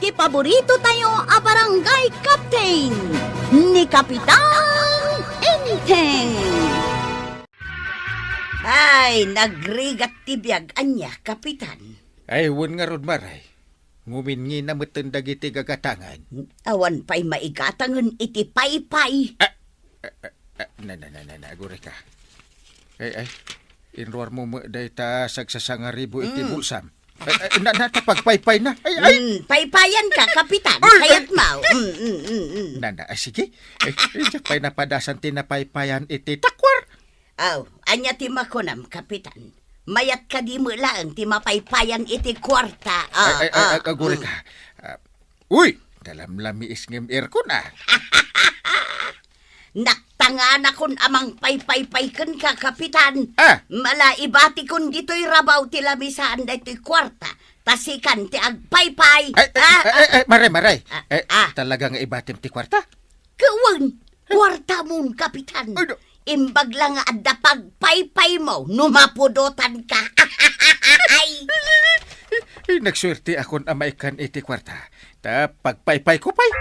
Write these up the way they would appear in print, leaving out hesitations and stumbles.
ti paborito tayo a barangay captain ni Kapitan Enteng. Ay, nagrigat ti biyag anya, Kapitan. Ay, wun nga rod maray. Ngumingi na matendag iti gagatangan. Awan pa'y maigatangan iti paypay. Agure ka. Ay, inruar mo mo day ta sagsasangaribo iti bulsam. Natapagpaypay na. Paypayan ka, Kapitan. Kaya't mau. Sige. Pay napadasan tinapaypayan iti takwar. Aw, anya ti makunam, Kapitan. Mayat ka di mo lang ti mapaypayan iti kwarta. Agure ka. Uy, dalam lamiis ngem aircon ah. Naktangan akon amang paypaypayken ka, Kapitan. Malaibati kon dito'y rabaw ti lamisaan da ito'y kwarta. Tasikan ti agpaypay. Maray. Talaga nga ibatim ti kwarta? Kawan, kwarta mon, Kapitan. Imbag lang nga adda pagpaypay mo, numapudotan ka. Nagswerte akon amaikan iti kwarta. Ta pagpaypay ko pay.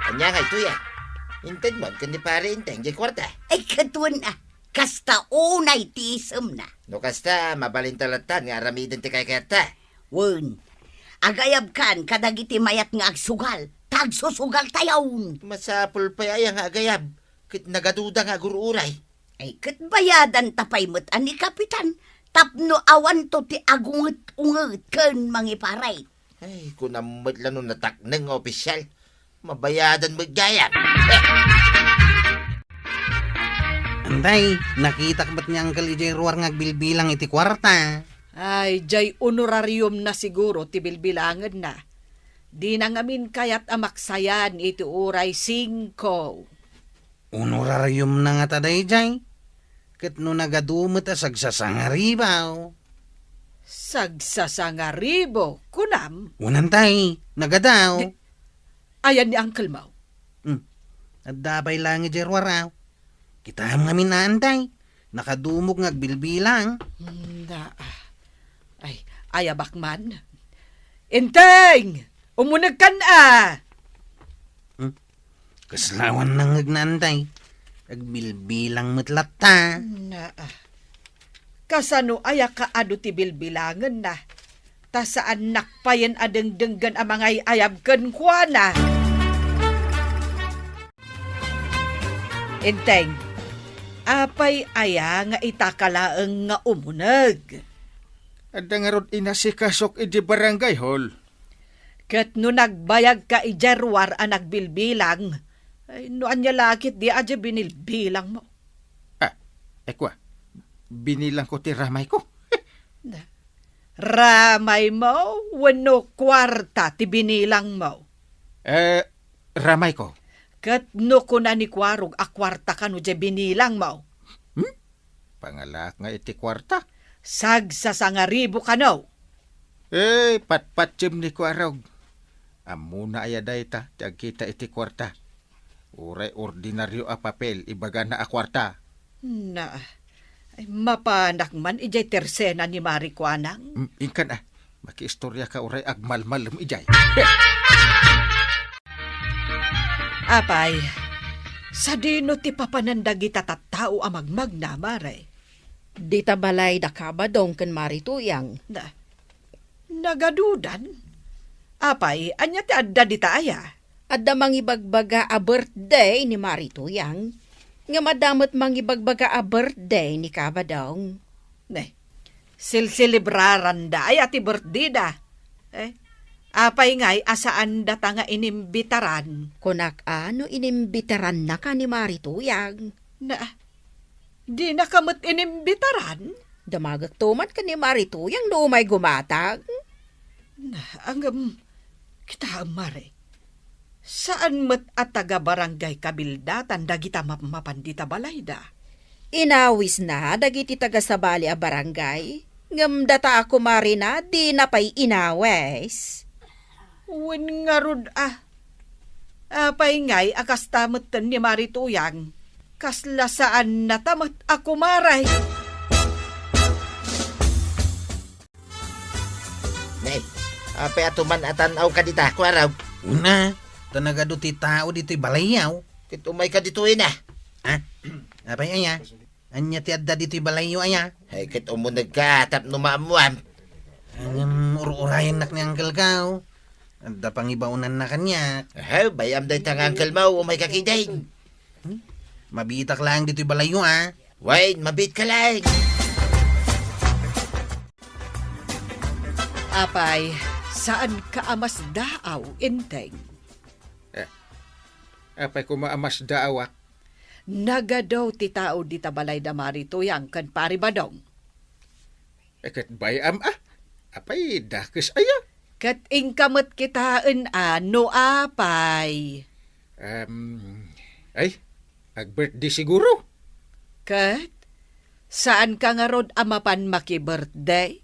Anya nga ito yan. Intend mo, kundi pare intend di kwarta. Ay, katuan na. Kasta unay tisem na. No kasta, mabalintalatan nga aramidin ti kay kayata. Wen, agayab kan kadagiti mayat nga agsugal. Tagsusugal tayaw. Masapul pa ay nga agayab. Kit nagaduda nga guruuray. Ay, katbayadan tapay mo't ani, Kapitan. Tapno awan to ti agunget-unget ken mangiparay. Ay, kung namad lang nung nataknang opisyal, mabayadan mo gayab. Anday, nakita ka ba't niya ang kalijay ruwar nga bilbilang iti kwarta? Ay, jay honorarium na siguro ti bilbilangan na. Di na ngamin kayat amaksayan iti uray 5. Honorarium na nga taday jay. Kat no nagadumot sagsasangaribaw. Sagsasangaribo, kunam. Unantay, nagadaw. Ayan ni Uncle Mau. At dabay lang iti ruwaraw. Kita nga minaantay. Nakadumog nga bilbilang. Ay, ayabak man. Inteng! Umunag kan Kaslawan nang nagnantay. Agbilbilang matlata. Kasano aya ka ado ti bilbilangan na. Ta saan nakpayan adengdenggan ang mga ayab ken kuana. Inteng, apay aya nga itakalaeng nga umunag. Adda nga rod inasikasok iti barangay hall. Ket no nagbayag ka ijarwar ang nagbilbilang, ay no anya lakit di adya binilbilang mo. Ekwa, binilang ko ti ramay ko. Ramay mo, wano kwarta ti binilang mo. Ramay ko. Ket no kuna ni kwarog a kwarta ka no dya binilang mo. Pangalak nga iti kwarta. Sagsasangaribo ka no. Patpatsem ni kwarog. Amuna ayaday ta, kita iti kwarta. Uray ordinaryo a papel, ibaga na a kwarta. Ay, mapanak man ijay tersena ni Marikwanang. Ingkan makiistorya ka uray agmalmalem ijay. Apay, sa dino ti papanandagi tatatao amagmag na, Maray. Di tabalay da kabadong ken marituyang. Nagadudan? Apay, anya ti adda di taaya? Adda mangibagbaga a birthday ni marituyang. Nga madamot mangibagbaga a birthday ni kabadong. Silsilibraran da ay ati birthday da. Apay ngay asaan data nga inimbitaran. Kunak ano inimbitaran na ka ni marituyang. Di na kamot inimbitaran? Damagak tuman ka ni marituyang no may gumatag. Kita Mare. Saan met at taga barangay kabildatan dagita mapandita balayda? Inawis na dagiti taga sabali a barangay. Ngam data ako marina di na pa'y inawis. Wen nga rod Apay ngay akas tamutan ni marituyang. Kaslasaan na tamat ako maray. Nay, apay atuman atanaw ka dita, kwaraw. Una, tanagado ti tao dito'y balayaw. Kit umay ka dito na. Ha? Apay aya? Anya ti adda dito'y balayo aya? Ay, kit umunag ka, tap numaamuam. Urayan nak ni Uncle Kao. Adda pang ibaunan na kanya. Ay, bayam day tang angkel mo, umay ka kiday. Mabitak lang dito'y balayo ah. Wait, mabit ka lang. Apay, saan ka amas daaw, inteng? Apay ko maamas daawak. Nagadaw ti tao di tabalay da maritoyang kan paribadong. Kat bayam apay dakes aya. Kat ingkamot kitaan ano apay. Ay, ag-birthday siguro. Kat, saan ka nga rod amapan maki-birthday?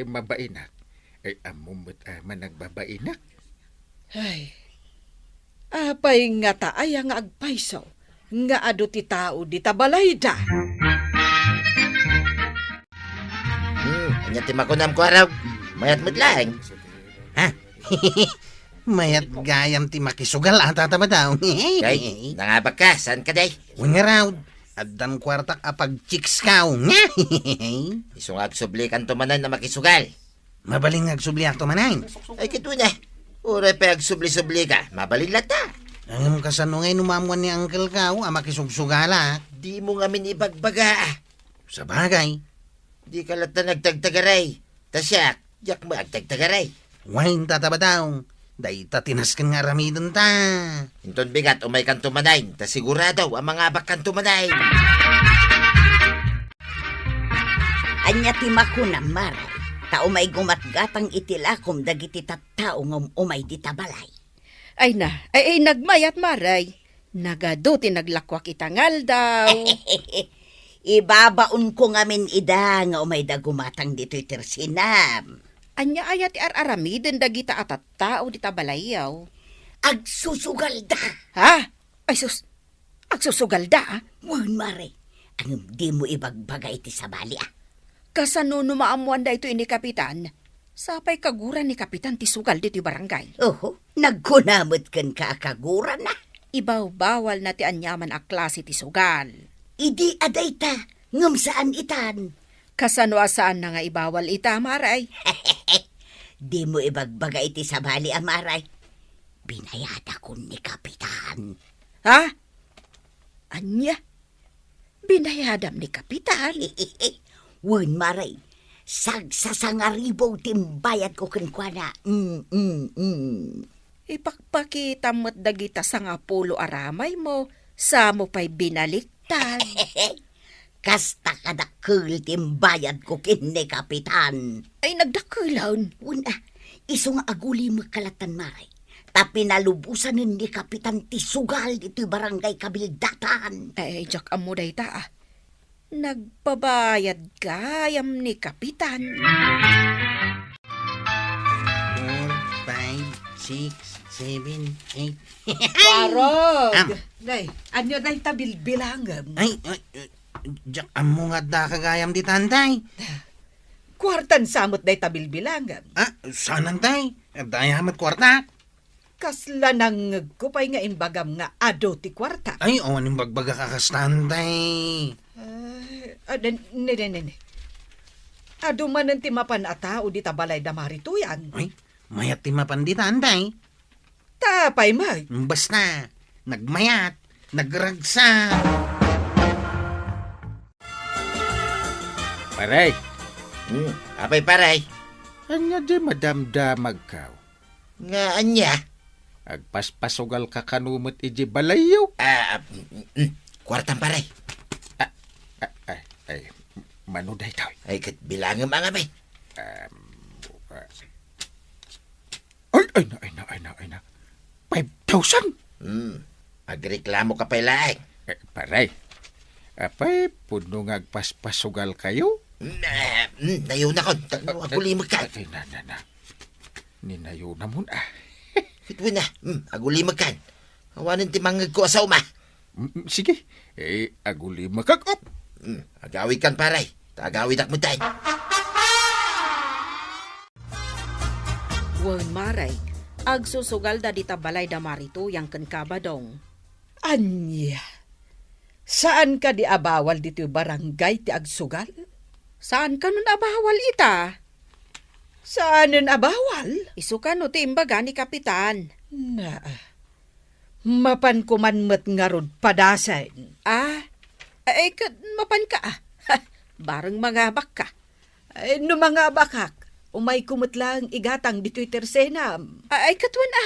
Mabainak. Ay, amumot managbabainak. Ay, apay nga taaya nga agpayso, nga ado ti tao di tabalay da. Anya timakunam ko araw. Mayat mo't lang. Ha? Mayat gayam ti makisugal ata taba daw. Kay, nangabak ka, saan ka day? Wanga raw. Addan kwartak apag chicks kaw. Isungag subli kan tumanan na makisugal. Mabaling agsubliak to manay. Ay, kito na. Uray pa subli-subli ka, mabalin lata. Ang kasanungay numamuan ni Uncle Kao, makisugsugala. Di mo ngamin ibagbaga. Sa bagay, Di ka lata nagtagtagaray. Tasyak, yak mo agtagtagaray. wain tataba daw. Day tatinaskan nga ramidon ta. Inton bigat umay kan tumanay, ta sigurado ang mga abak kan tumanay. Anya ti makunam maray. Ta umay gumatgatang itilakom dagiti tattao ngam umay di tabalay. Ay nagmayat maray. Nagado ti naglakwak itangal daw. Ibabaon ko ngamin ida nga umay da gumatang dito'y tersinam. Anya ayat ti araramiden dagita at tao di tabalayaw. Agsusugal da. Ha? Ay sus, agsusugal da ah. Wan maray. Ang di mo ibagbagay ti sabali Kasano numaamuan da ito ni Kapitan? Sapay kaguran ni Kapitan ti sugal dito barangay. Oho, nagkunamot kan kaakaguran na. Ibaw bawal na ti anyaman a klase ti sugal. Idi aday ta, ngam saan itan. Kasano asaan na nga ibawal ita, maray? Di mo ibagbagay ti sabali amaray. Binayada ko ni Kapitan. Ha? Anya? Binayadam ni Kapitan? Wan maray, sagsasangaribo timbayad ko kenkwana. Ipakpakita mo't dagita sa nga pulo aramay mo, sa mo pa'y binaliktad. Kasta kadakkel timbayad ko kin ni Kapitan. Ay nagdakulon. Una, iso nga aguli magkalatan maray. Tapi nalubusan ni Kapitan ti sugal dito barangay Kabildatan. Ay, jak amo day ta ah. Nagpabayad gayam ni Kapitan. 4, 5, 6, 7, 8. Warog! Am. Day, anyo day tabilbilangam. Ay, jak amo nga da kagayam di tantay. Kwartan samot day tabilbilangam. Saan tay? Dayamat kwarta. Kasla nang kupay nga imbagam nga ado ti kwarta. Ay, awan yung bagbaga kakastantay. Ne. Ado man ang timapan atao di tabalay da marituyan. Ay, mayat ti mapanditan tay. Tapay mag. Basta, nagmayat, nagragsa. Paray, Apay paray. anya di madamdamag kaw. Nga anya. Agpaspasugal ka kanumot iji balayaw. Kwartang paray. Ay, manuday tayo. Ay, kat bilangam ang amay. Ay na. 5,000? Agreklamo ka pa ilaing. Paray, apay, puno nga agpaspasugal kayo? Nayo na ko. Agulimag ka. Ay, na. Ninayo na mo na. Ito na. Agulimag ka. Hawanin ti mangag ko asaw ma. Sige, aguli makakop. Agawid kan paray. Agawid ak mo tayo. Wan maray, agsusugal da dita balay da marito yang ken kabadong. Anya, saan ka di abawal dito yung barangay ti agsugal? Saan ka nun abawal ita? Saan nun abawal? Isu ka no ti imbaga ni Kapitan. Na, mapan kumanmat nga rod padasan. Ay mapan ka Barang mga baka. Ay, no mga bakak, umay kumutlang igatang dito'y tersenam. Ay katwan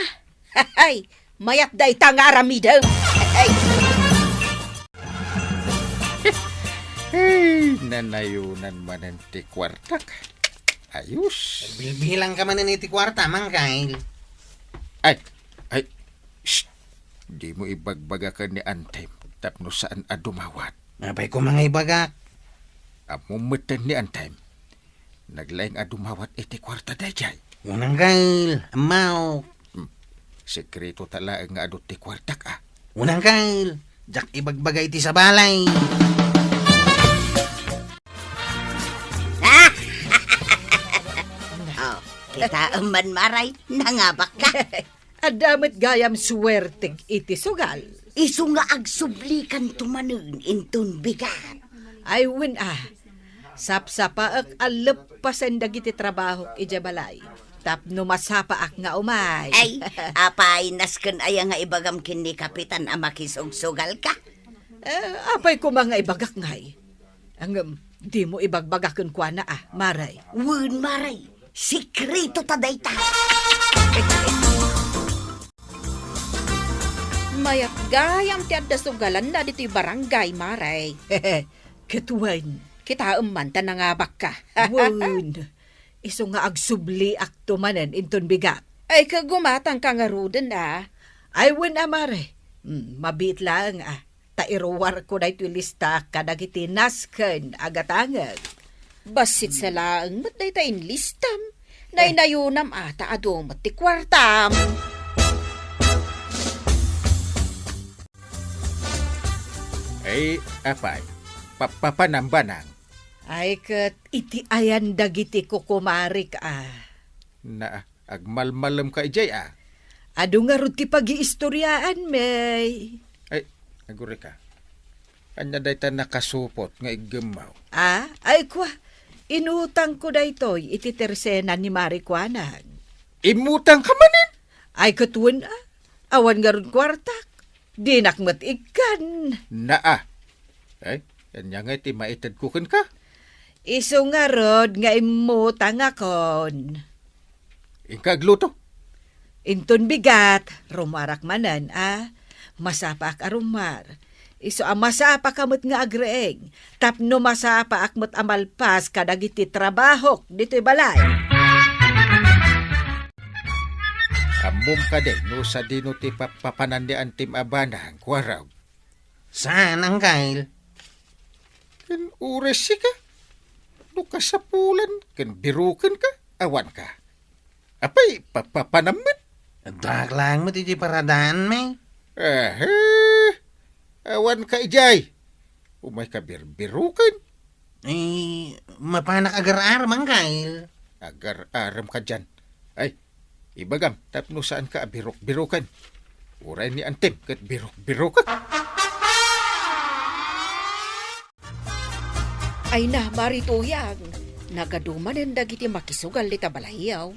Ay, mayat day tangaramidaw. Ay, Hey, nanayunan man ti kwartak. Ayos. Bilbilang ka man ni ti kwarta, Mangkay. Ay, shh. Di mo ibagbaga ka ni Antay. Tapno saan dumawat. Abay ko mga ibagak. Amumutan ni Antay. Naglaing dumawat iti kwarta dayjay. Unang kail, amaw. Sekreto tala nga adot ti kwartak Unang kail, jak ibagbagay ti sa balay. Oh, kita man maray, nangabak ka. Adamit gayam suwerteg iti sugal. Isu nga agsublikan tumanon intun bigat. Ay win sapsapaak alepasan dagiti trabaho ijabalay. Tapno masapaak nga umay. Ay, apay nasken aya nga ibagam kin ni Kapitan a makisugsugal ka. Apay ko mga ibagak ngay. Ang di mo ibagbagakon kwa na maray. Wun maray, sikreto ta dayta. mayat gayam ti adda sugalan na dito'y barangay maray. Ketuan. Kita umanta na nga baka. Wun. Iso nga agsubli akto manen inton bigat. Ay kagumatang kangaruden Ay wun amare. Mabit lang Tairuwar ko na ito lista kadagiti nasken agatangag. Basit sa laang matday tayin listam. Nainayunam ata adomot ti kwartam. Ay, apay, papanambanang Ay kat iti ayan dagiti kukumarik na agmalmalam ka ijay Ado nga ro ti pag-iistoryaan, may. Ay, naguri ka. Anya day ta nakasupot nga igemaw. Ay kwa, inutang ko da ito'y iti tersena ni Marikwanag. Imutang ka manin? Ay katun awan nga ron kwartak. Di nakmat ikan. Naa. Ay, anya nga iti maitad kukin ka. Iso nga rod nga imutang akon. Ikagluto. Inton bigat, rumarak manan, masapak arumar. Iso masapak kamot nga agreeng, tapno masapak akmot amalpas kadagiti trabahok dito'y balay. Amom ka din, no sa dino ti papanandian tim abanang, kwaraw. Saan ang kail? Ken uresi ka. No kasapulan, ken biruken ka, awan ka. Apay, papanamit. Dak lang mo titi paradaan, may. Awan ka ijay. Umay ka biruken. Eh, mapanak agar-ar mang kail. Agar-aram ka dyan. Ay, ibagam, tapno saan ka biruk-birukan. Uray ni Antim, kat biruk-birukan. Ay na, marituyang. Nagaduman dagiti makisugal dita balahiyaw.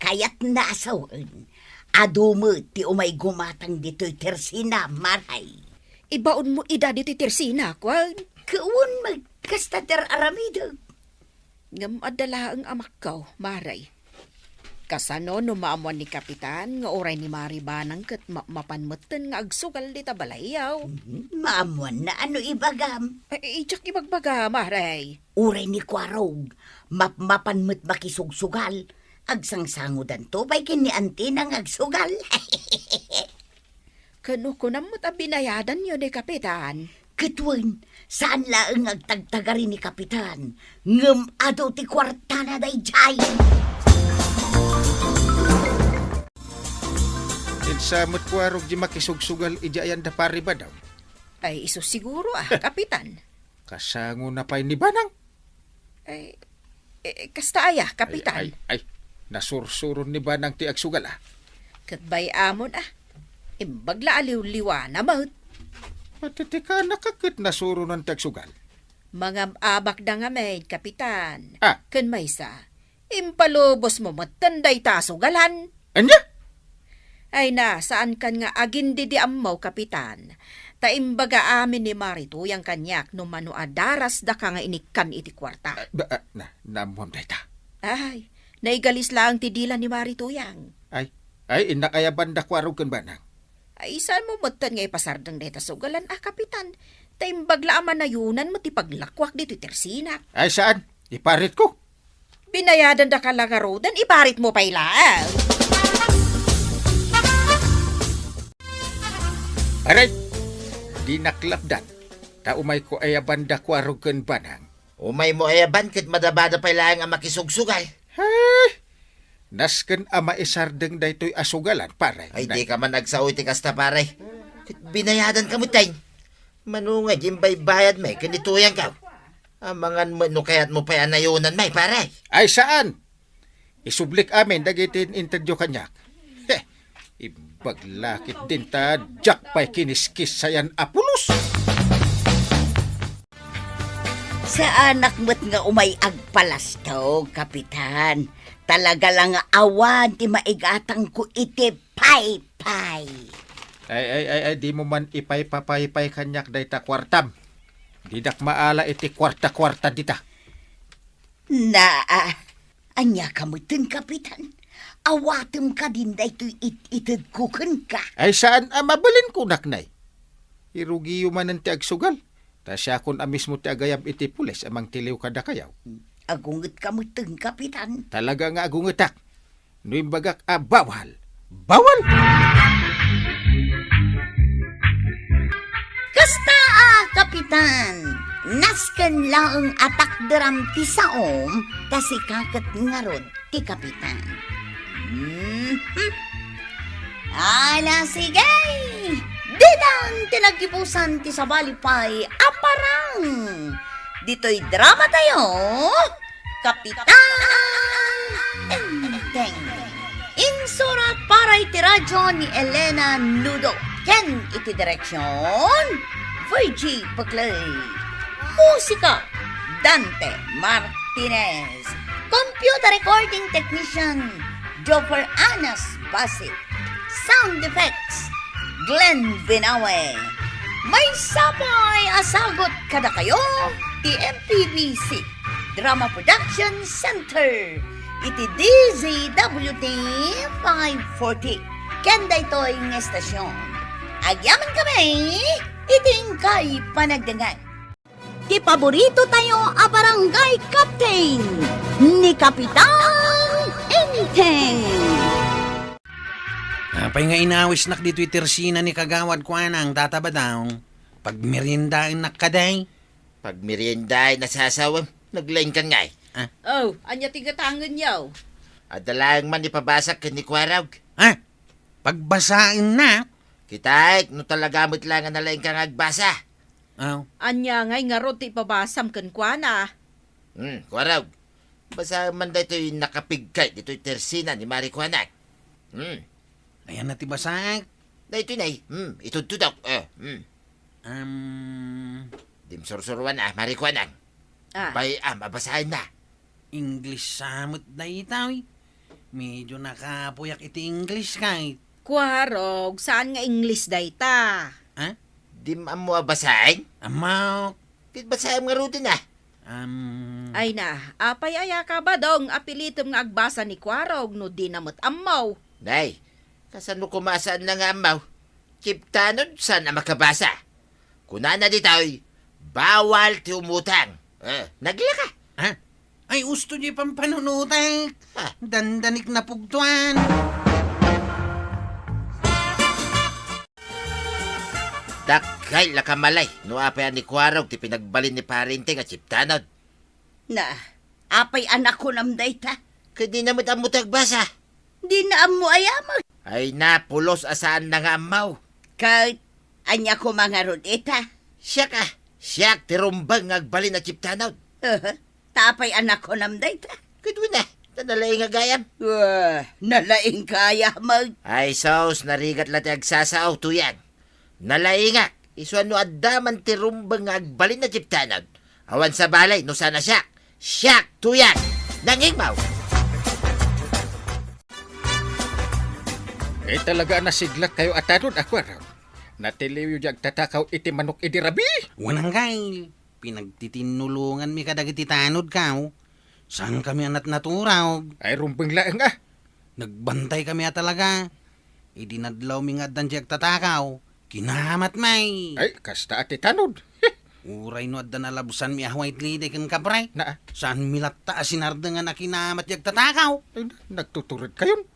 Kayat nasawan. Adumo ti umay gumatang dito'y tersina, maray. Ibaon mo ida dito'y tersina, kwan. Kaun magkastater aramido. Ngam adala ang amakkaw, maray. Kasano no maamuan ni Kapitan, nga oray ni Maribanang kat mapanmutan nga agsugal dita balahiyaw. Maamuan na ano ibagam. Ay, ijak ibagbaga, maray. Uray ni Kwarog, mapanmut makisugsugal. Agsangsangudan to, bay kini anti nang agsugal. Kano ko namot binayadan yun ni Kapitan. Katwan, saan laang agtagtagari ni Kapitan? Ngam ado ti kwarta na day jay. Insamot kwarog di makisugsugal ijayan da pari ba daw? Ay, iso siguro Kapitan. Kasango na pa'y ni Banang. Ay, kasta aya, Kapitan. Ay, Nasursuron ni Banang ti agsugal Katbay amon Imbagla aliw-liwa na mahut. Matitika nakakit nasuro ng tagsugal. Mga abak da nga may, kapitan. Ah. Kan may sa, impalubos mo matanday tasugalan. Anya? Ay na, saan kan nga agindi di amaw, kapitan. Ta imbaga amin ni Marito yang kanyak no mano adaras da ka nga inikan iti kwarta. Namuam dayta. Ay, naigalis lang ti dila ni Marito yang. Ay, inakaya banda kwarog kan Banang. Ay, saan mo matan nga ipasardang deta sugalan, kapitan. Ta imbagla aman na yunan mo ti paglakwak dito tersinak. Ay, saan? Iparit ko. Binayadan da ka lagarodan, iparit mo pa ilaan. Aray, di naklapdan. Taumay ko ay banda kwarog kan Banang. Umay mo ayaban kat madabada pa lang ang makisugsugal. Ay, nasken ama isardeng daytoy asugalan, pare. Ay, di ka man nagsaoy ti kasta pare. Kat binayadan ka mo tayo. Manungay, jimbay bayad may, kanituyan ka. Amangan mo, no kaya't mo pa anayunan may, pare. Ay, saan? Isublik amin, dagitin interview kanyak. Ibaglakit din ta, jak pa'y kiniskis sayan apulos. Sa anak mo't nga umay agpalastaw, kapitan. Talaga lang nga awan ti maigatang ko iti pay-pay. Ay, di mo man ipay-papay-pay kanyak dayta kwartam. Didak maala iti kwarta-kwarta dita. Anya kamutin, kapitan. Awatem ka din dayto itagkukan ka. Ay, saan mabalin ko naknay? Irugiyo man ang ti agsugal. Ta siya kun amis mo ti agayam iti pulis amang tiliw kada kayaw. Agunget kamutin, kapitan. Talaga nga agungetak. No imbagak bawal. Bawal! Kasta kapitan. Nasken lang atak deram ti saom, kasi kakat ngarod ti kapitan. Ala, sige! Didan tinagipusan ti sabalipay aparang. Dito'y drama tayo, Kapitan Enteng. Insurat para iti radyo ni Elena Nudo. Ken iti direksyon, Virgie Paclay. Musika, Dante Martinez. Computer recording technician, Joper Anas Basit. Sound effects, Glenn Binawe. May sapay asagot kada kayo, ti MPBC Drama Production Center. Iti DZWT 540. Kenda ito'y ng estasyon. Agyaman kami, iting kay panagdangan. Ti paborito tayo a barangay captain ni Kapitan Enteng. Apay nga inawis nak dito'y tersina ni kagawad ko anang tataba daw. Pag merindain nakkaday. Pag merienday nasasawam, naglain ka nga Oh, anya tigatangan yaw. Adalang man ipabasak ka ni Kwarag. Pagbasain na. Kitay, no talaga mo't lang ang nalain kang agbasa. Anya ngay nga ro ti pabasam kan kuana. Kwarag. Basa man dito'y nakapigkay, dito'y tersina ni Mari Kwanag. Ayan na ti basak. Dito'y na itutudok. Dimsursuruan Mari Kwanag. Bay, mabasahin na. English samot na itaw. Medyo nakapuyak iti English kahit. Kuharog, saan nga English dayta? Dim mo basahin? Amaw. Kit basahin nga rutin Ay na, apay aya ka ba dong apilitom nga agbasa ni Kuharog no di namot amaw? Nay, kasano kumasaan na nga amaw? Kiptanod, saan na makabasa? Kunana dito'y, bawal ti umutang. Nagla ka. Ay, usto niyo pang panunutek. Dandanik na pugtuan. Dakay lakamalay, no apay ni Kwarog ti pinagbalin ni parinting at siptanod. Apay anak ko namday ta. Kadi na mo tagbasa. Di na mo ayamag. Ay napulos asaan na nga amaw. Kahit anya ko mga rodeta. Siyak tirumbang ngagbalin at siptanod. Tapay anak ko namday ta. Kadwa na, Nalaing nga gayam. Nalaing kaya mag... Ay sos, narigat lang ti agsasaw tuyang. Nalaingak, isuan no addaman ti rumbang nga agbalin na chiptanod. Awan sa balay, no sana siyak. Siyak, tuyang, nangigmaw. Talaga nasiglat kayo atanod ako raw. Natiliw yung tatakaw iti manok iti rabi. Wanang gail. Pinagtitinulungan mi kadagiti tanod kaw. Saan kami anat naturaw? Ay rumbeng laeng ah. Nagbantay kami talaga. Idinadlaw mi nga dan diyak tatakaw. Kinamat may. Ay kasta ati tanod. Uray no adda nalabusan mi white lady kan kabray. Na, Saan milatta asinarda nga na kinamat diyak tatakaw? ay, nagtuturod kayon.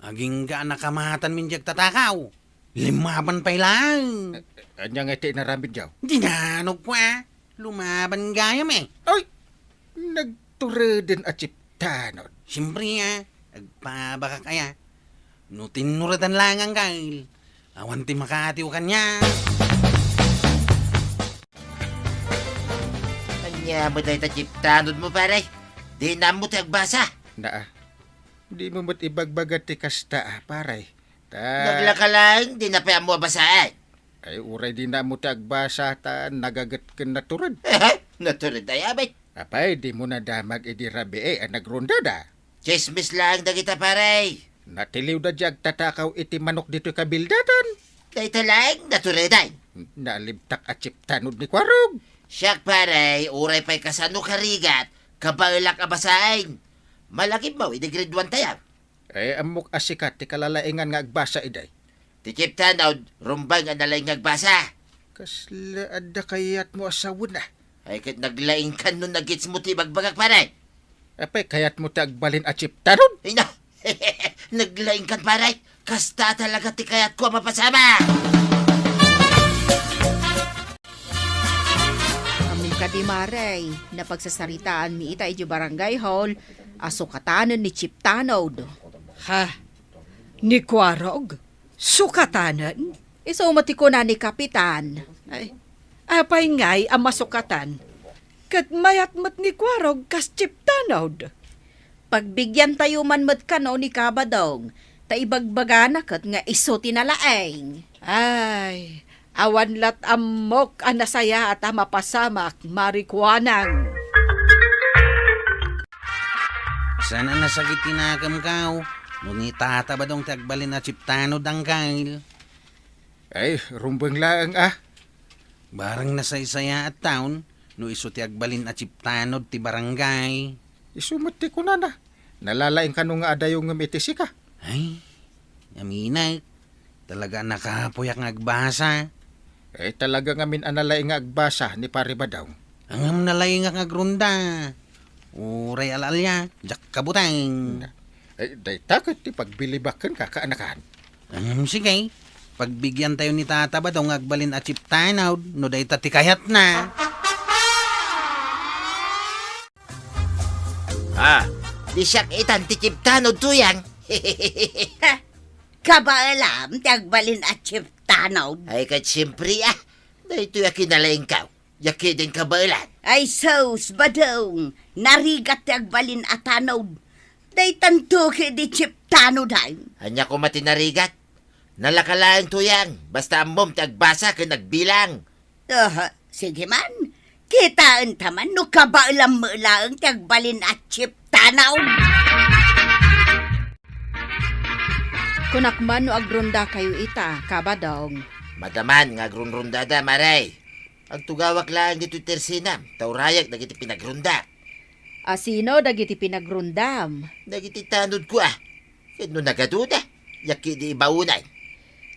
Aging ga nakamatan min diyak tatakaw. Limaban pa lang. Anya nga iti naramid yaw. Dinanog ko Lumaban gayam Ay, nagturodin at chiptanod. Siyempre agpabaka kaya. No tinuratan lang ang gail. Awan ti makatiw kanya. Kanya mo tayo tachiptanod mo pare. Di na mo ti agbasa. Na, di mo mo't ibagbagat ti kasta paray. Naglaka lang, di na pa mo basaan. Ay uray di na mo ti agbasa ta nagagat ken naturod. Naturod ay abay. Apay, di mo na damag iti rabi ang nagronda da. Chismis lang da kita pare. Natiliw da diag tatakaw iti manok dito kabildatan. Dahil talang, natureday. Nalibtak at chiptanod ni Kwarog. Siyak pare, uray pa'y kasano karigat, kabalak abasain. Malaki mo, idi grade 1 tayo. Ay amok asikat ti kalalaingan nga agbasa iday. Ti chiptanod, rumbang ang nalaing agbasa. Kasla adda kayat mo asawon na. Ay kat naglaing kan nun nagits mo ti bagbagak pare. Apay kayat mo ti agbalin at chiptanod. Ay na, naglaing kan pare. Kasta talaga ti kayat ko mapasama. Amin ka di Maray, napagsasaritaan mi ita iti barangay hall, asukatanan ni Chiptanod. Ha? Ni Kwarog? Sukatanan? Iso matiko na ni Kapitan. Ay, apay ngay ang masukatan. Kat mayat mat ni Kwarog kas Chiptanod. Pagbigyan tayo man mat kano ni Kabadong, ta ibagbagana kat nga iso tinalaeng. Ay, awan lat amok ang nasaya at mapasamak marikwanang. Sana nasagit tinagam kaw. Ngunit tatabadong tagbalin na chiptanod ang gail. Ay, rumbeng laang ah. Barang nasaysaya at taon, no iso ti agbalin at chiptanod ti barangay. Isumati ko na na. Nalalaing ka nung nga adayong ngamitisi ka. Ay, aminay. Talaga nakapuyak ng agbasa. Eh talaga ngamin analaing nga agbasa ni Paribadaw. Ang nalay nga agrunda. Uray alalya, jak kabutang. Eh day takot ti pagbilibakan ka kaanakan. Sige, pagbigyan tayo ni Tata ba daw agbalin at chiptanaw, no day tatikayat na. Di siyak itan ti chiptanod tuyang. Kabaalam, tagbalin at chiptanaw. Ay kat siyempre dahito yakin nalaing ka. Yakin din kabalan. Ay sos, badong. Narigat tagbalin at tanaw. Day tanto ki di chiptanaw day. Anya ko matinarigat. Nalakalaan tuyang. Basta amom tagbasa ka nagbilang. Sige man. Kitaan taman no kabaalam mo lang tagbalin at chiptanaw. Kunakman no agronda kayo ita, Kabadong. Madaman nga grunrundada maray. Ang tugawak lang dito tersinam. Taurayak nagiti pinagrunda. Asino dagiti pinagrundam. Nagiti tanod ko Kano nagaduda. Yaki di ibaunay.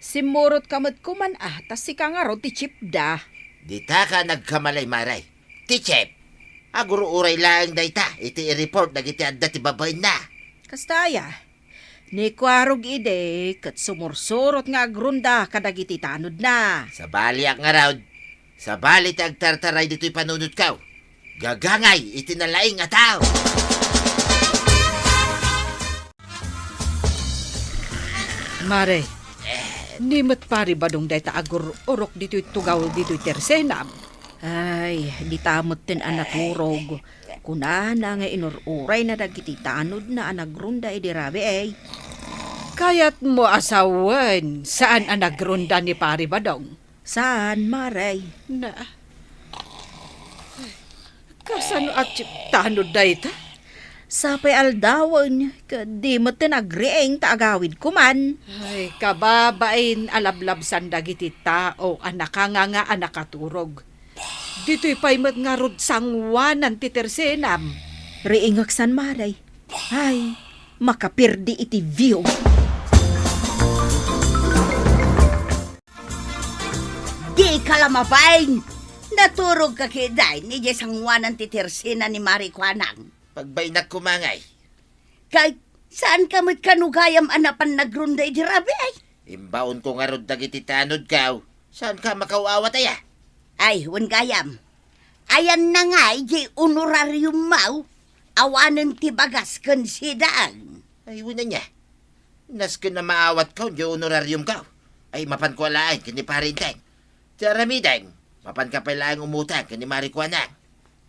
Simurot kamot kuman tas si kangaro ti chipda. Dita ka nagkamalay maray. Tichep. Aguro uray lang dayta. Iti i-report nagiti adda ti babay na. Kastaya. Ni kwarog ide kat sumursurot nga agrunda kadagiti tanod na. Sa baliak nga raud. Sa bali ti agtartaray dito'y panunod kaw. Gagangay itinalaing nga tao. Mare, nimot pari badong dayta agur urok dito'y tugaw dito'y tersenam. Ay, di tamot tin anaturog. Kuna na nga inururay na dagiti tanod na anagrunda idirabi eh. Kayat mo asawan, saan ang nagronda ni Pari Badong? Saan, Maray? Na, kasano at tanod da ita? Sapay aldawan, di mo tinagrieng taagawid ko man. Ay, kababain alablabsan dagiti tao ang nakanganga ang nakaturog. Dito'y pa'y nga rod sangwanan ti tersenam. Riingaksan, Maray. Ay, makapirdi iti view. Di kalamabain! Naturog ka kiday ni Jesangwanan ti Tersina ni Mari Kwanang. Pagbainak kumangay. Kay, saan ka mo't kanugayam anapan nagrunda idirabi ay? Imbaon ko nga rod dagiti tanod kaw. Saan ka makauawat aya? Ay, wan gayam. Ayan na nga, di honorarium mau. Awanan ti bagas kan sidaan. Ay, wala niya. Nas ka na maawat kaw, di honorarium kaw. Ay, mapan ko alaan, kani parinteng. Tiaramideng, mapan ka pailaang umutang, kani marikwanang.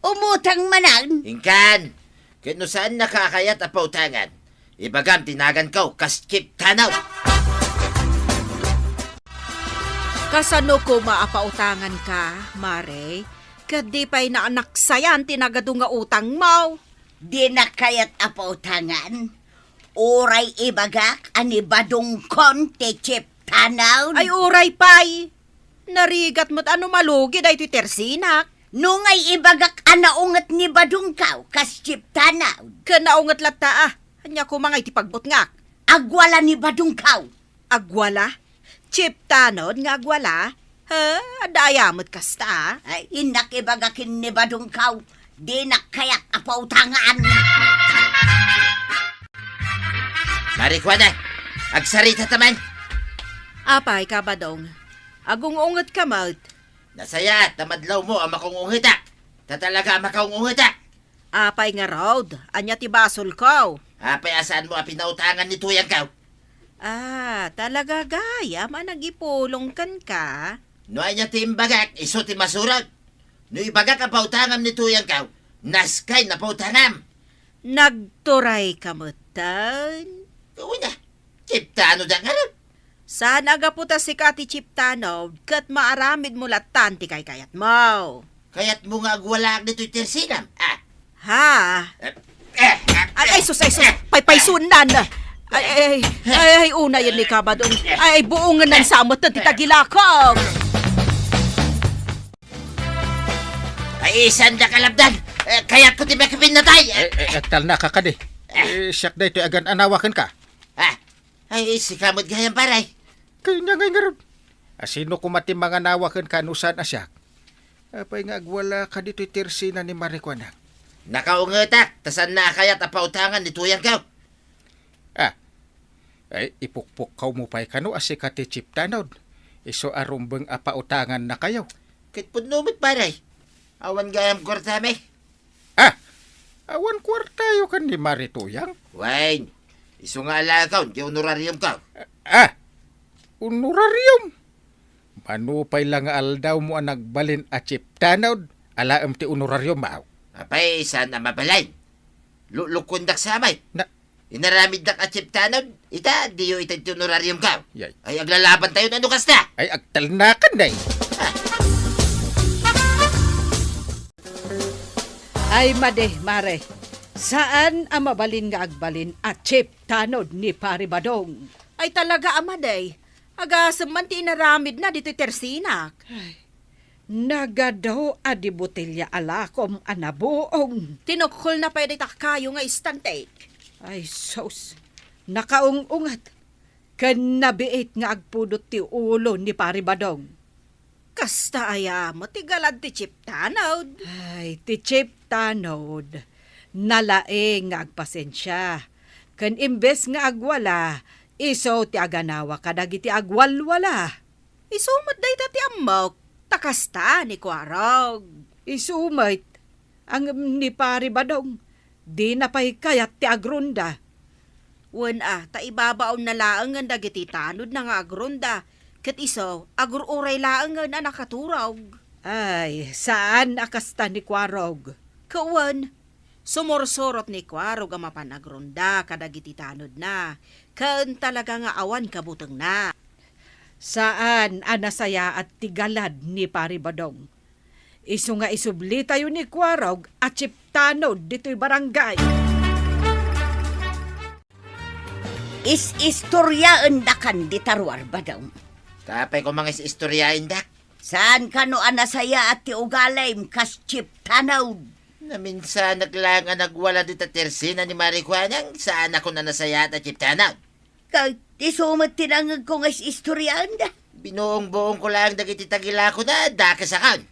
Umutang manan. Ingkan, kano saan nakakayat a pautangan. Ibagam, tinagan kaw, kaskip tanaw. Kasano ko maapautangan ka, Maray? Kadi pa'y naanaksayan tinagado nga utang mo. Di na kayat apautangan. Oray ibagak ani badong kon te chip tanaw. Ay uray pa'y. Narigat mo't ano malugi da iti tersinak. Nungay ibagak anaungat ni badong kaw kas chip tanaw. Kanaungat lata ah. Hanya ko mga iti pagbutngak. Agwala ni badong kaw. Agwala? Chip tanod nga agwala? Ha? Adayamot kasta. Ay, inak ibagakin ni badong kaw. Di na kayat apautangan. Marikwanang, agsarita taman. Apay ka ba dong? Agungungot ka maut. Nasaya, tamadlaw mo ang makungungita. Tatalaga makungungita. Apay nga road. Anya ti basol ko. Apay asaan mo ang pinautangan ni Tuyang kaw. Ah, talaga gaya managipulong kan ka. No ay niya timbagak, iso ti masurag. No ibagak ang pautangam ni Tuyang kaw, naskay na pautangam. Nagturay ka mutan. Gawin na, kiptano da nga ron. Saan aga puta si Kati Chiptano, kat maaramid mo latan ti kay kayat mo. Kaya't mo nga agwala nito'y tersinam. Ha? Ay, sus, paysundan. Ay, una yan ni Kabadong. Ay, buongan ng samot na titagilakong. Ay, isan da kalabdan. Kaya't ko ti makapin na tayo. Tal na ka kadi. Siyak da ito agan anawakan ka. Ay, si kamot gayang paray. Kanya ngay nga ron. Asino kumati mga nawakan ka nusan asyak. Apay nga agwala ka dito'y tersina ni Marikwanang. Nakaungetak, tasan na kayat apautangan ni Tuyang kaw. Ay, ipukpukaw mo pa'y kano asi ka ti chip tanod. Iso arumbeng apautangan na kayo. Kit punumit paray. Awan gayang kortame. Awan kwartayo kan ni Marituyang. Wayne, iso nga ala kaw, di honorarium kaw. Honorarium. Manupay lang nga aldaw mo ang nagbalin a chip tanod. Alaam ti honorarium maaw. Apay, saan na mabalain? Lukundak sa amay. Inaramid na kachip tanod, ita, di yung itad honorarium ka. Yay. Ay, aglalaban tayo na nukas na. Ay, agtalnakan na Ay, mare, saan ang mabalin nga agbalin at chip tanod ni Pari Badong? Ay, talaga amaday. Agasam man ti inaramid na dito'y tersinak. Nagadaw adi botelya alakom anabuong. Tinukol na pwede kayo nga istantek. Ay, sos, nakaungungat. Kanabiit nga agpudot ti ulo ni Pari Badong. Kasta aya mo, tigalad ti chip tanod. Ay, ti chip tanod. Nalaeng nga agpasensya. Kan imbes nga agwala, iso ti aganawa kadagiti agwalwala. Isumot day ti amok, takasta ni Kwarog. Isumait, ang ni Pari Badong, di na pa'y kayat ti agrunda. Wen ta ibabaw na laang nga dagiti tanod na nga agrunda. Kat iso, agururay laang nga na nakaturaw. Ay, saan akasta ni Kwarog? Kawan, Sumursurot ni Kwarog ang mapanagronda kadagiti tanod na. Kaan talaga nga awan kabuteng na. Saan anasaya at tigalad ni Pari Badong? Isu nga isubli tayo ni Kwarog at chiptanod dito'y barangay. Is-istoryaan da kan di tarwar ba daw? Tapay ko mga istoryain dak. Saan ka no anasaya at ti ugalay kas chip tanaw? Na minsan naglang nagwala dita tersina ni Marijuanang saan ako na nasaya at chiptanaw. Kag ti sumat tinangag ko nga istoryaan da. Binuong-buong ko lang dagiti tagila ko na dakasakan.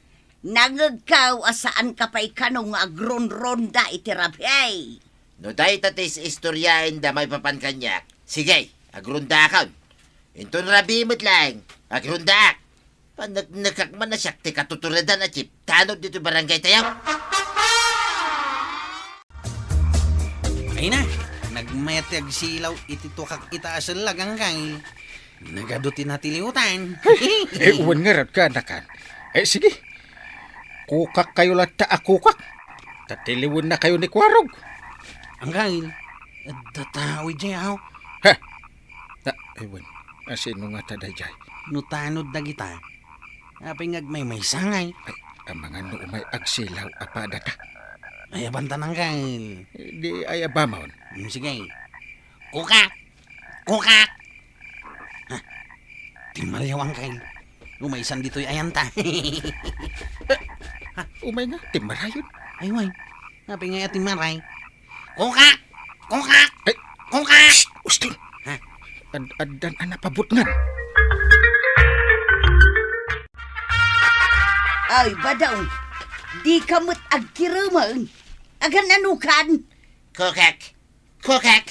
Nangagkaw asaan ka pa'y kanong agron-ronda iti rabay. No day tatis istoryain da may papankanyak. Sige, agrundakan. Inton rabimot lang, agrundak. Panagnakak man na siyak ti katuturadan at chip. Tanod dito barangay tayo. Ay na, nagmayatag silaw iti tukak itaasan lagang kay. Nagaduti na tiliutan. Uwan nga rat ka, nakan. Sige. Kukak kayo lang ta akukak. Tatiliwan na kayo ni Kwarog. Ang kail, datawi jayaw. Ha? Ewan. Sino nga taday jay? Nutanod na kita. Apay ngagmay may sangay. Ay, ang mga umay agsilaw apada ta. Ay abanta ng kail. Di ay abamon. Sige. Kukak! Kukak! Ha? Timalayaw ang kail. Lumaysan dito'y ayanta. Umay nga, timarayon. Ay way, apay nga timaray. Kukak! Kukak! Ay, Kukak! Uston. Ha? Adan anapabot nga. Ay, badaw. Di kamot agkiraman. Agan anukan. Kukak! Kukak!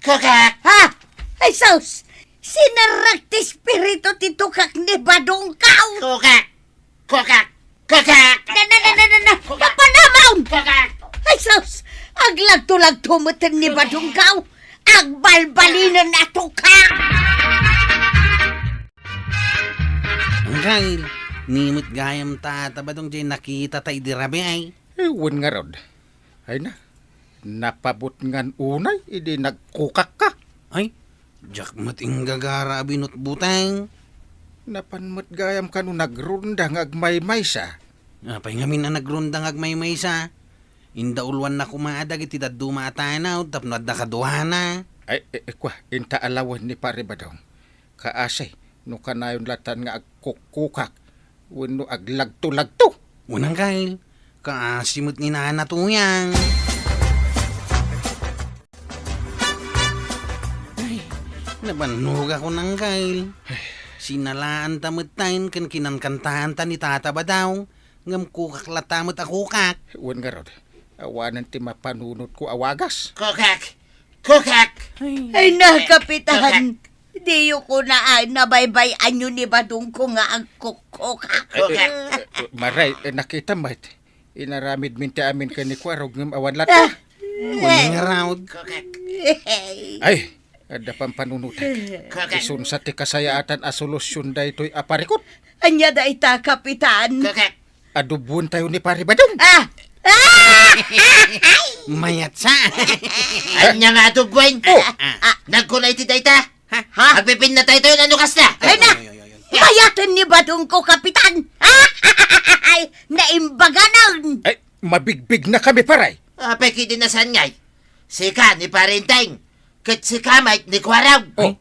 Kukak! Ha? Ay, sus! Sinarak ti spirito ti tukak ni Badongkaw. Kukak! Kukak! Kukak! Na! Kapanamaw! Kukak! Ay, sus! Aglag-tulag tumutin ni Badongkaw. Agbalbalinan na tukak. Ang kail, nimot gayam tatabadong jay nakita tayo dirabi ay. Ewan nga rod. Ay na. Napabot ngan unay, idi nagkukak ka. Ay, jak mating gagara binot butang. Napanmat gayam ka no nagrunda ngagmay-may sa. Apay ngamin na nagrundang agmay-may sa. Inda ulwan na kumaadag iti daduma atanaw tapno adda kaduhana. Ay, kwa, inta alawan ni pare badong. Kaasay, no kanayon latan nga agkukukak. Wano aglagto-lagto. Unang kail, kaasimot ni nana tuyang. Ay, nabanog ako ng kail. Sinalaan tamutain kan kinankantahan ta ni tata ba daw. Ngam kukaklatamot akukak. Wan nga rod. Awanan ti mapanunot ko awagas. Kukak! Kukak! Ay, na, Kapitan. Diyo ko na nabaybay anyo ni Badong ko nga ang kukukak. Kukak! Maray, nakita mo iti. Inaramid minti amin ka ni Kwarog ng awan lata. Unang raud. Kukak! Ay, ada pang panunutan. Kukak! Isun sa ti kasayaatan a solusyon da ito'y aparikot. Anya da ita, Kapitan. Kukak! Adubun tayo ni pare badong. Mayat sa. Anya nga ito, Gwen? Nagkulay ti dayta? Ha? Agpipin na tayo tayo na nukas na! Ay na! Mayatan ni Badong ko, Kapitan. Ay, naimbaganan. Ay, mabigbig na kami paray. Apay kidinasan ngay. Sika ni Parinteng. Kat si Kamay ni Kwaraw. Oh,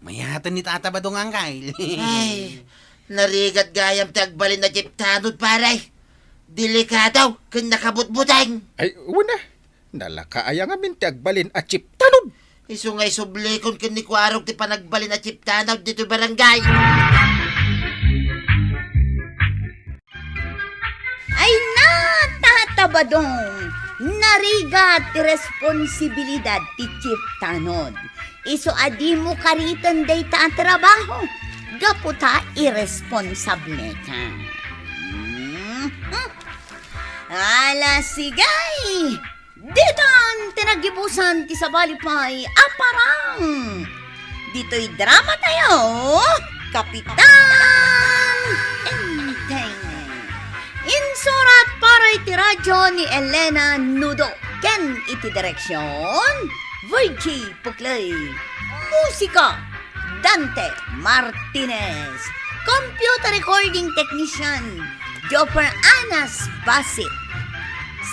Mayatan ni tata ba dong ang kail? Ay, narigat gayam tagbalin na jiptanod, paray. Delikadaw, kung nakabutbutang. ay, una. Nalakaaya nga minti agbalin at chip tanod. Iso nga'y sublikon kung ni Kwarog ti panagbalin na jiptanaw dito barangay. Ay na, Tata Badong. Narigat ti responsibilidad ti Chief Tanod. Iso adi mo karitan day ta ang trabaho. Gaputa irresponsable ka. Ala sigay! Ditan tinagibusan ti sabalipay aparang! Dito'y drama tayo, Kapitan Enteng. Insurat para iti radyo ni Elena Nudo. Ken iti direksyon, Virgie Puklay. Musika, Dante Martinez. Computer recording technician, Jopper Anas Basit.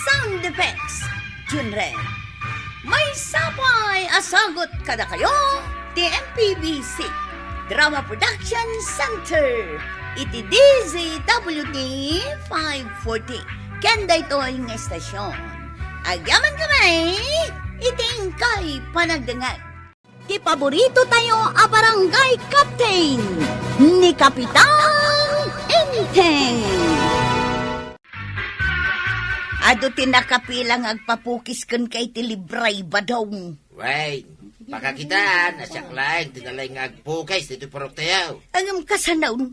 Sound effects, Junren. May sapay asagot kada kayo, TMPBC. Drama Production Center. Iti DZWT 540. Kenda ito ang estasyon. Agyaman kamay, iting kay panagdangan. Ti paborito tayo a barangay captain ni Kapitan Enteng. Ado tinakapilang agpapukis kan kay tilibray badong. Wait, pakakitaan, asyak lang, tinalay nga agpukay, dito parok tayo. Angam kasanaon,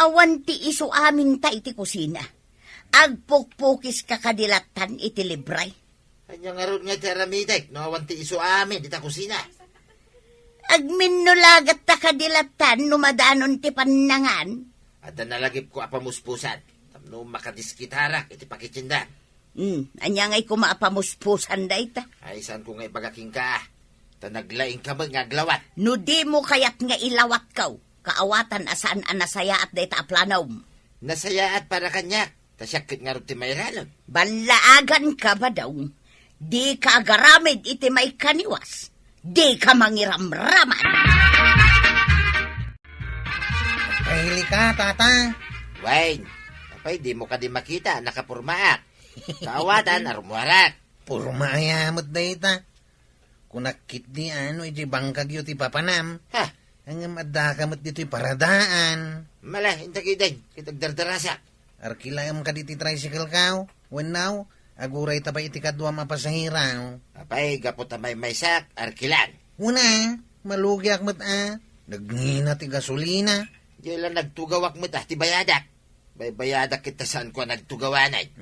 awan ti iso amin ta iti kusina. Agpukpukis kakadilatan iti libray. Anya nga ron nga teramitek, no awanti iso amin, dita kusina. Agminulagat ta kadilatan numadanon ti panangan. At nalagip ko apamuspusan, tapno makadiskitarak, iti pakitsinda. Anya nga'y kumaapamuspusan da ita. Ay, saan ko nga ipagaking ka? Tanaglaing ka ba nga aglawat? No di mo kayat nga ilawat kaw. Kaawatan asaan anasaya at da ita aplanaw. Nasaya at para kanya, tasyakit nga rin ti mayranon. Banlaagan ka ba daw? Di ka agaramid iti may kaniwas. Di ka mangiramraman. Pahili ka, tata. Wayne, apay di mo ka di makita, nakapurmaak. Kaawatan, arumuarak. Puro maayamot da ita. Kung nakit di iti bangkag yu ti papanam. Ha, Ang madakamot dito'y paradaan. mala, intakiday, kitagdardarasak. Arkilayam ka diti tricycle kao. When now, aguray tabay iti kadwa mapasahiraw. Apay, gapot na may sak, arkilan. Una, malugi akmat Nagnina ti gasolina. Di lang nagtugawak mo ti bayadak. Bayadak kita saan ko nagtugawanay.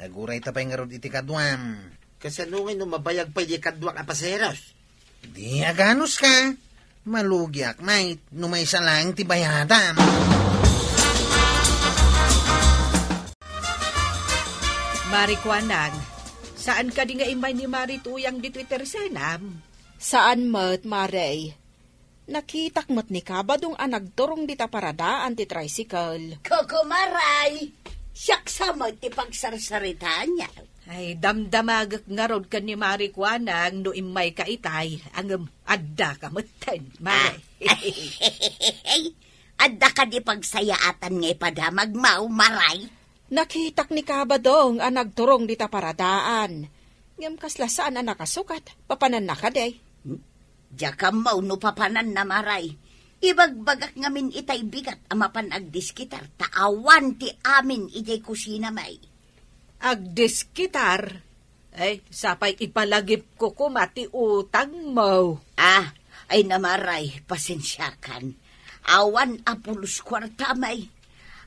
Aguray tabay nga rod iti kadwam. Kasanungin no mabayag pa di kadwak ang paseros. Di aganos ka. Malugi akmait, numay sa lang ti bayadam. Marikwanang, saan ka di nga imay ni Marituyang di Twitter senam? Saan mat, Maray? Nakitak mat ni kabadong nagturong dita paradaan ti tricycle. Kukumaray, siyaksa mo ti pagsarsarita niya. Ay, damdamagak nga rod ka ni Marikwanang no imay ka itay, ang adda ka matan, Maray. Adda ka di pagsayaatan nga ipadamag mau, maray. Nakitak ni kabadong nagturong dita paradaan. Ngam kaslasaan nakasukat, papanan na kaday. Diya ka mau no papanan na maray. Ibagbagak ngamin itay bigat amapan agdiskitar. Taawan ti amin ijay kusina may. Agdiskitar? Ay, sapay ipalagip ko kumati utang mo. Ay namaray, pasensyakan. Awan apulos kwarta may.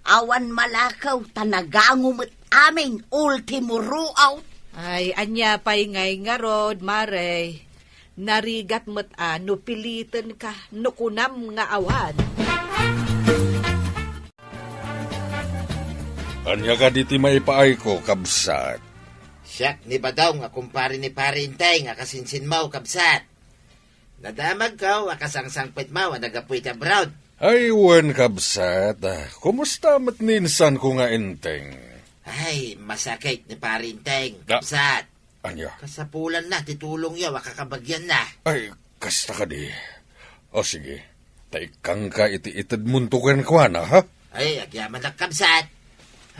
Awan malakaw, tanagangumot amin, ultimo ruaw. Ay, anya pa'y ngay nga rod, Maray. Narigat mo't no pilitan ka, no kunam nga awan. Anya ka diti may paay ko, kabsat. Siyak ni badaw nga kumpari ni parintay nga kasinsin mau kabsat. Nadamag ka, akasangsangpit mau, nagapuy ta brown. Ay, wen kabsat. Kumusta mat ninsan ko nga enteng? Ay, masakit ni parintay, Da- kabsat. Anya? Kasapulan na, titulong yaw, kakabagyan na. Ay, kasta ka di. O sige, taikang ka iti itad muntukan ko na, ha? Ay, agyaman na kabsat.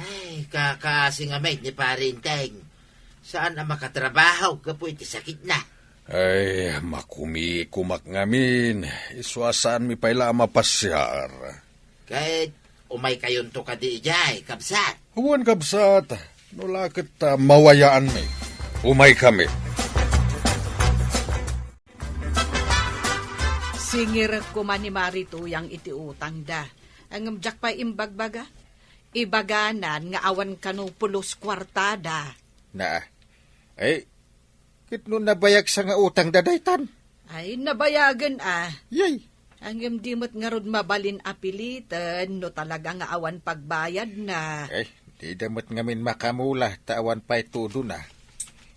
Ay, kakasing amay ni parintay. Saan ang makatrabaho, kapoy ti sakit na. Ay, makumi-kumak ngamin. Iswasaan mi payla mapasyar. Kahit umay kayon to ka di ijay, kabsat. Huwan kabsat, nulakit mawayaan mi. Umay kami. Singir ko man ni Marituyang iti utang da. Ang jak pa imbagbaga. Ibaganan nga awan kanu pulos kwartada. Na, ay, kitno nabayag sa nga utang dadaytan. Ay, nabayagan Yay! Ang dimot nga rod mabalin apilitan, no talaga nga awan pagbayad na. Ay, di damot ngamin makamula, tawan pa'y tudo na.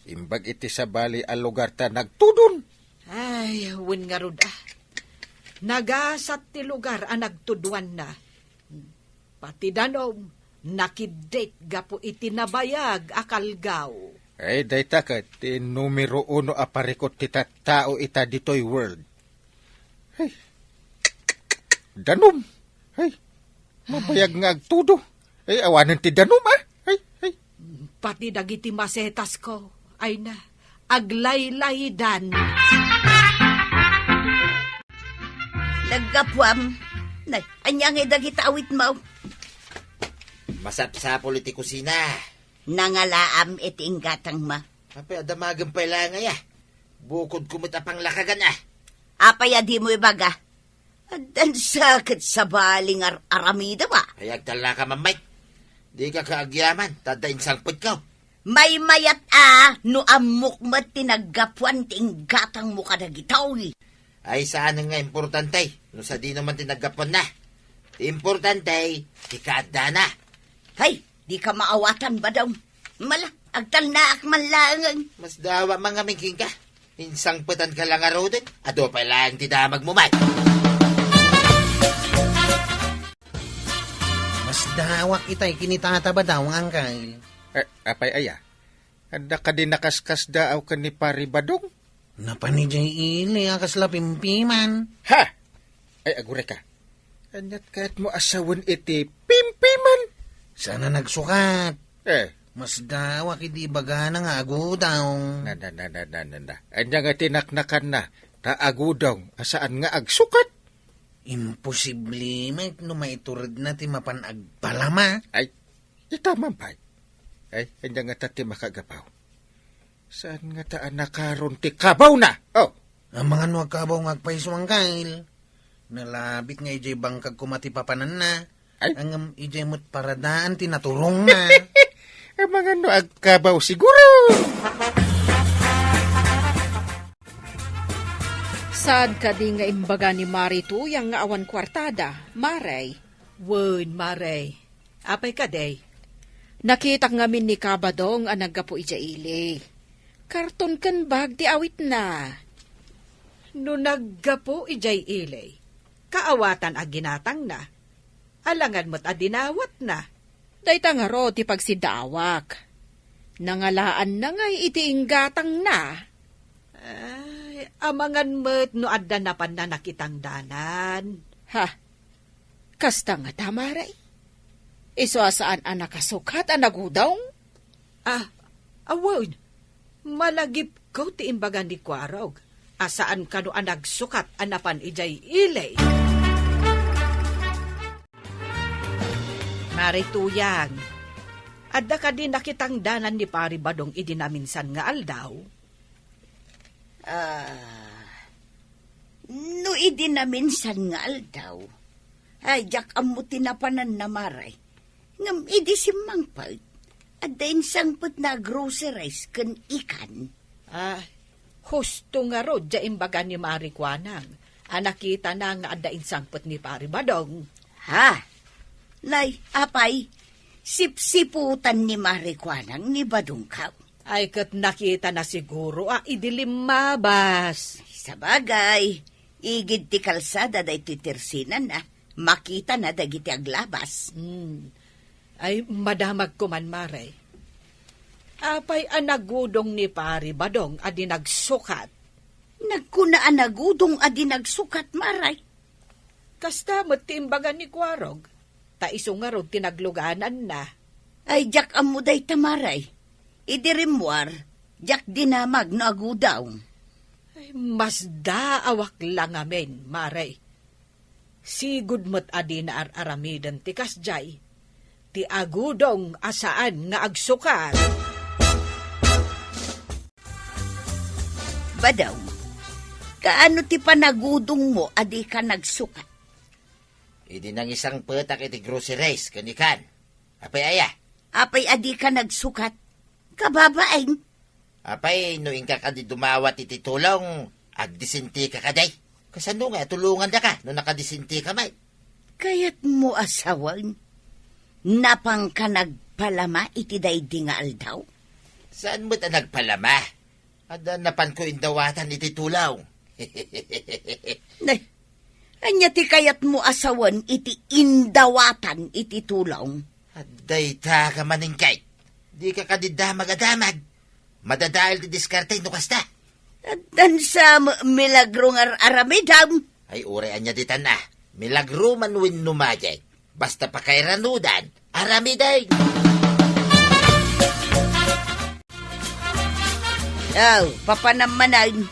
Imbag iti sa bali a lugar ta nagtudon. Ay, win nga rod ah. Nagasat ti lugar ang nagtuduan na. Pati danom, nakidate gapo iti nabayag akalgaw. Ay, dayta ka, ti numero 1 aparikot ti tao ita ditoy world. Ay, danom. Ay, mabayag nga agtudo. Ay, awanan ti danom ah. Ay. Pati dagiti masetas ko, ay na, aglaylaydan. Naggapuam. Nay, anyang dagiti awit mo. Masap sa politikusina. Nangalaam iti inggatang ma. Apay, adamagan pa lang ya. Bukod kumit apang lakagan ah. Apay adi mo ibaga. Adan sakit sa baling aramida ba? Hayag tala ka mamay. Di ka kaagyaman, tadain sangpot ka. May mayat no amok mat tinaggapuan ti inggatang mo kadagitaw. Ay saan nga importante, no sa di naman tinagapon na. Importante, ikada na. Hay, di ka maawatan ba daw? Mala, agtal na akman lang. Mas dawa mga mingking ka. Insang putan ka lang aro din. Ado pa lang tidamag mo man. Mas dawak itay kinitata ba daw ang angkay? Apay aya. Anda ka din nakaskas daaw ka ni Pari Badong. Napanijay ili akas lapimpiman. Ha! Ay, agure ka. Anyat kahit mo asawan iti pimpiman. Sana nagsukat. Mas dawak iti baga na nga agudaw. Nanda. Anya nga tinaknakan na. Taagudong. Asaan nga agsukat? Imposible no maiturad na ti mapanagpalama. Ay, itaman pa. Ay, anya nga tati makagapaw. Saan nga taan nakaroon ti kabaw na? Oh, Ang mga nuwag kabaw ngagpaiso ang kail. Nalabit nga ijay bangkag kumati papanan na. Ay. Ang ijay mo't paradaan tinaturong na. ang mga no agkabaw siguro. Sad ka di nga imbaga ni Mari tuyang nga awan kwartada, Maray. Wun, Maray. Apay ka, day. Nakita ngamin ni Kabadong ang naggapo ija ili. Karton kan bag di awit na. No naggapo ijay ilay, kaawatan a ginatang na. Alangan mo't adinawat na. Dayta nga ro ti pagsidawak. Nangalaan na nga'y iti inggatang na. Ay, amangan mo't no adda na pan na nakitang danan. Ha? Kasta nga tamaray. Iso asaan ang nakasukat ang nagudong? Awon. Malagip ko ti imbagan ni Kwarog. Asaan ka no ang nagsukat anapan ijay ilay. Marituyang. Adda ka din nakitang danan ni Pari Badong idinaminsan nga aldaw. No idinaminsan nga aldaw. Ay, jak amo tinapanan na maray. Ngam idi simangpag. At dahin sangput na groceries kan ikan. Husto nga ro, dya imbaga ni Mari Kwanang. Nakita na nga adda insangput ni Pari Badong. Ha? Nay, apay, sipsiputan ni Marikwanang ni Badungkaw. Ay kat nakita na siguro, idilim mabas. Sa bagay, igid ti kalsada da iti tersinan na, makita na dagiti aglabas. Ay madamag ko man, Maray. Apay anagudong ni Pari Badong adi nagsukat. Nagkunaan nagudong adi nagsukat, Maray. Kasta mo't timbagan ni Kwarog. Taiso nga ro tinagluganan na. Ay, jak amuday tamaray. Idirimwar, jak dinamag na agudaw. Ay, mas daawak lang amin, Maray. Sigud mo't adi na aramidan ti kasjay. Ti agudong asaan nga agsukat. Badaw, kaano ti panagudong mo adi ka nagsukat? Idi nang isang petak iti groceries kanikan. Apay aya. Apay adi ka nagsukat? Kababaeng. Apay no ingka ka di dumawat iti tulong. Agdisinti ka kaday. Kasano nga tulungan da ka no nakadisinti ka may. Kayat mo asawan? Napang ka nagpalama iti daydi nga aldaw? Saan mo't nagpalama? Ada napan ko indawatan iti tulaw. Nay, anya ti kayat mo asawan iti indawatan iti tulong. Aday ta ka maningkay. Di ka kadida magadamag. Madadaal ti diskarte no kasta. Dan sa milagrong aramidam. Ay urean niya ditan na. Milagro man win numayay. Basta pa kay ranudan, aramiday. Oh, papanamanan.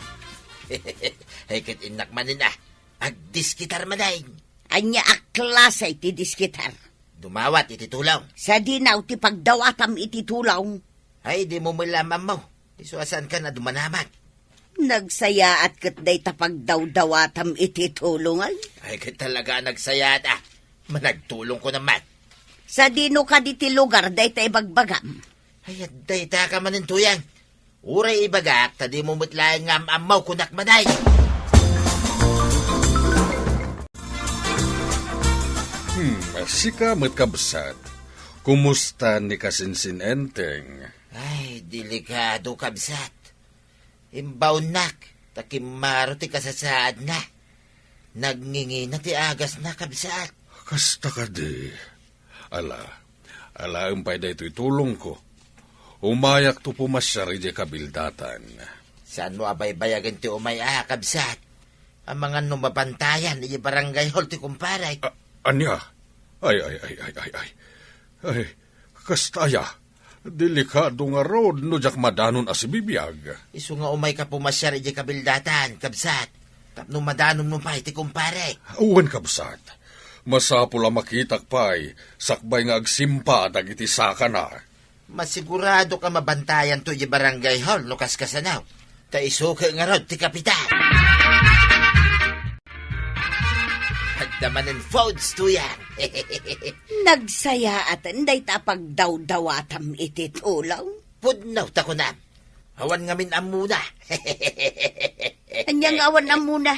Ay kit inak manin na. Agdiskitar manay. Anya aklasay ti diskitar. Dumawat iti tulaw. Sa dinaw ti pagdawatam iti tulong. Ay di mo malaman mo. Isuasan ka na dumanaman. Nagsaya at kat day tapagdawdawatam iti tulong ay. Ay kit talaga nagsayat ah. Managtulong ko naman. Sa dino ka diti lugar day ta ibagbagam. Ay aday ta ka manin tuyang. Uray ibagak, tadi mo mutlayan nga amaw kunak manay. Sika kabsat. Kumusta ni Kasinsin Enteng? Ay, delikado kabsat. Imbaunak, takimaro ti kasasaad na. Nagngingi na ti agas na kabsat. Kasta ka di. Ala umpay da ito'y tulong ko. Umayak to pumasyari di kabildatan. Saan mo abay-bayagan ti umay kabsat? Ang mga numabantayan, iya barangay hall ti kumparay. Anya? Ay. Ay, kastaya. Delikado nga road no jak madanon asibibiyag. Isu nga umay ka pumasyari di kabildatan, kabsat. Tapno madanon mo pa iti kumparay. Uwan kabsat. Masapula makitak pa'y sakbay nga agsimpa dagiti saka na. Masigurado ka mabantayan to di barangay hall no kaskasanaw. Ta isuka nga rod ti kapitan. Hagdamanin folds to yan. Nagsaya at day tapagdawdawatam iti tulong. Pudnaw ta ko na. Awan ngamin amuna. Anyang awan na muna.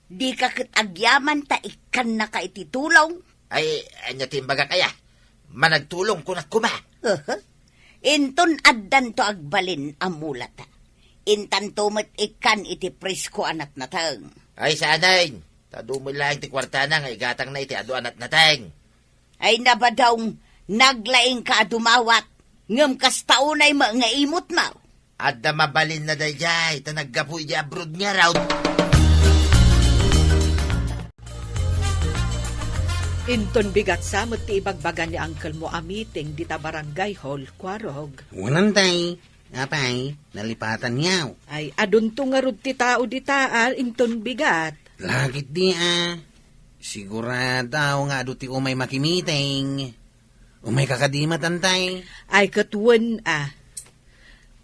Di ka agyaman ta ikan na ka iti tulong. Ay, anya timbaga kaya. Managtulong ko na kuma. Inton addan to agbalin amulata. Intan tumat ikan iti presko anat natang. Ay, sanay. Tadumilaing ti kwartana nga igatang na iti adu anat nateng. Ay nabadawng naglaing ka dumawat. Ngam kastaunay nga imot mo. Adda mabalin na dayjay. Ta naggapuy di abroad nga raw. Inton bigat samot ti ibagbagan ni Uncle mo a meeting dita barangay hall, Kwarog. Unantay. Apay, nalipatan niyaw. Ay, adun to nga rod ti tao dita inton bigat. Lagit di Siguradaw nga adu ti umay makimiting. Umay kakadimat antay. Ay, katwan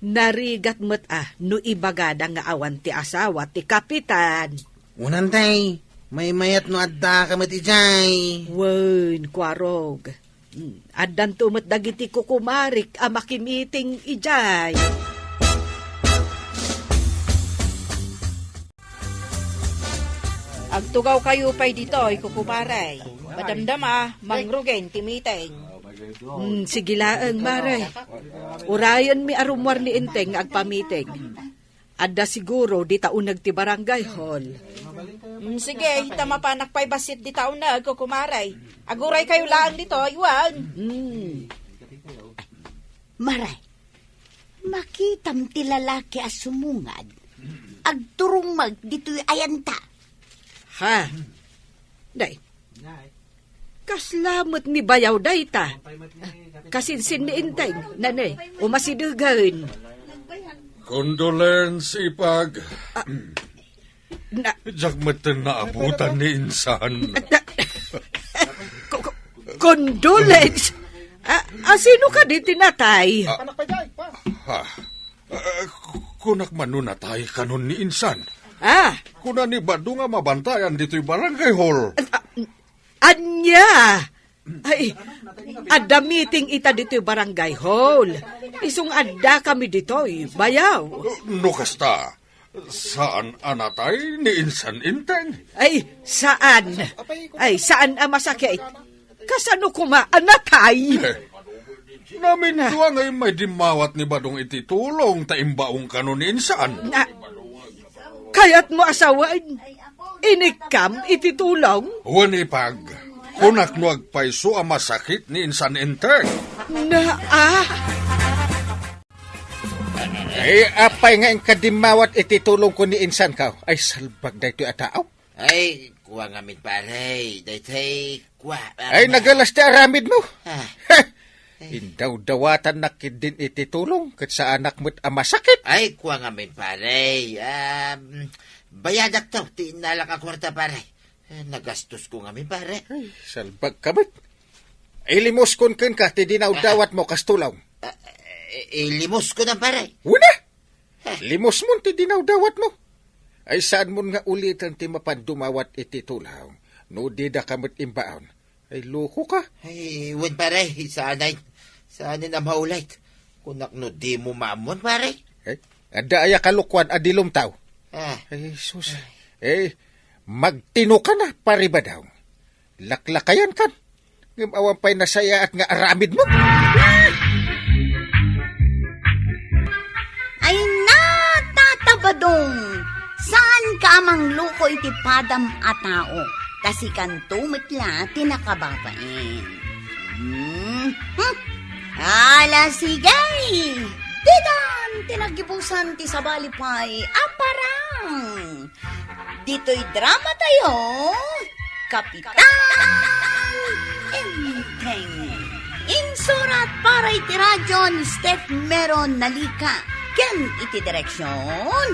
narigat mo't no ibagada nga awan ti asawa ti kapitan. Unantay, may mayat no adda kamat ijay. Wen, Kwarog. Addan tumat dagiti kukumarik a makimiting ijay. Agtugaw kayo pa'y dito'y kukumaray. Madamdama, mangrugen, timiteng. Sige laang, Maray. Urayan mi arumwar ni Inteng agpamiting. Adda siguro di taunag ti barangay hall. Sige, tamapanak pa'y basit di taunag kukumaray. Aguray kayo lang dito, iwan. Maray, makitam ti lalaki as sumungad. Agturong mag dito'y ayanta. Ha? Day. Kaslamot ni bayaw day ta. Kasinsin ni Inteng, nanay, umasidugan. Condolence, ipag. Na, Jagmatan na abutan ni insan. condolence? Sino ka di tinatay? Kunak manunatay kanon ni insan. Kuna ni Badu nga mabantayan dito'y barangay hall. Anya! Ay, adda meeting ita dito'y barangay hall. Isung adda kami dito'y bayaw. No kasta, saan anatay ni insan Inteng? Ay, saan? Ay, saan ang masakit? Kasano kuma anatay? Namin duwa ngay may dimawat ni Badong iti tulong ta imbaong kanon insan. Na, kaya't mo asawan. Inikam ititulong. Wani pag, kunak no agpaiso ang masakit ni insan enter. Na, Ay, apay nga ang kadimawat ititulong ko ni insan ka. Ay, salbag na ito atao. Ay, kuha ngamin pare. Daytay, kuha. Ay, nagalas ti aramid mo. Ah, Indaw-dawatan na din ititulong kat sa anak mo't masakit. ay, kuha ngamin pare. Bayadak to. Tinalak ang kwarta pare. Nagastos ko ngamin pare. Ay, salbag kamit. Ay, limos kun ka, ti dinaw-dawat mo kastulaw. Ilimos ko na pare. Una! Limos mo ti dinaw-dawat mo. Ay, saan mo nga ulitan ti mapandumawat ititulaw? No, di da kamit imbaon. Ay, loko ka. Ay, win pare. Saanin ang maulit. Kunak no di mo maamon pare. Ay, ada aya kalukwan adilom tao. Ah, Ay, sus. Eh, magtino ka na, pare ba daw? Laklakayan kan. Ngam awan pa'y nasaya at nga aramid mo. Ay natatabadong, saan ka amang luko iti padam a tao? Kasi kanto mitla tinakababain. Ala sigay! Didan tinagibusan ti sabalipay aparang. Dito'y drama tayo, Kapitan Enteng. Insurat para iti radyo ni Steph Meron Nalika. Ken iti direksyon,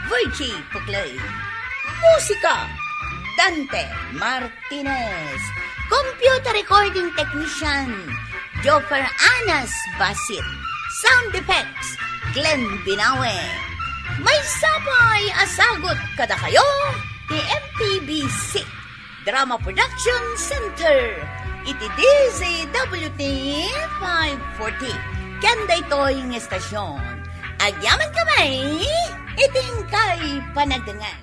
Virgie Puglay. Musika, Dante Martinez. Computer recording technician, Joffer Anas Basit. Sound effects, Glenn Binawe. May sabay asagot kada kayo, ti MPBC Drama Production Center. Iti DZWT 540. Kanda ito'y ng estasyon. Agyaman kamay, iting kay panagdangan.